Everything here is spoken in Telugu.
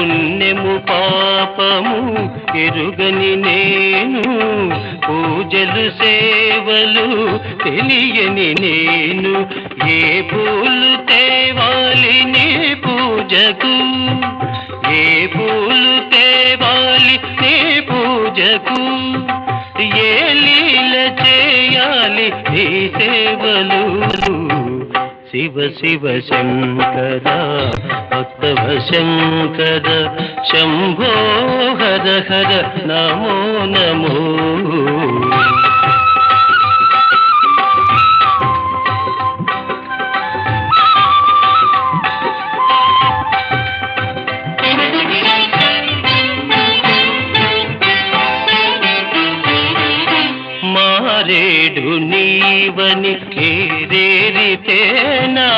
పుణ్యము పాపము ఎరుగని నేను, పూజలు సేవలు తెలియని నేను, ఏ పూలు తేవాలి నీ పూజకు, ఏ పూలు తేవాలి నీ పూజకు, ఏ లీల చేయాలి నీ సేవలు. శివ శివ శంకర భక్తవ శంకర, శంభో హర హర నమో నమో. మారేడు నీవని ఏరేరితేనా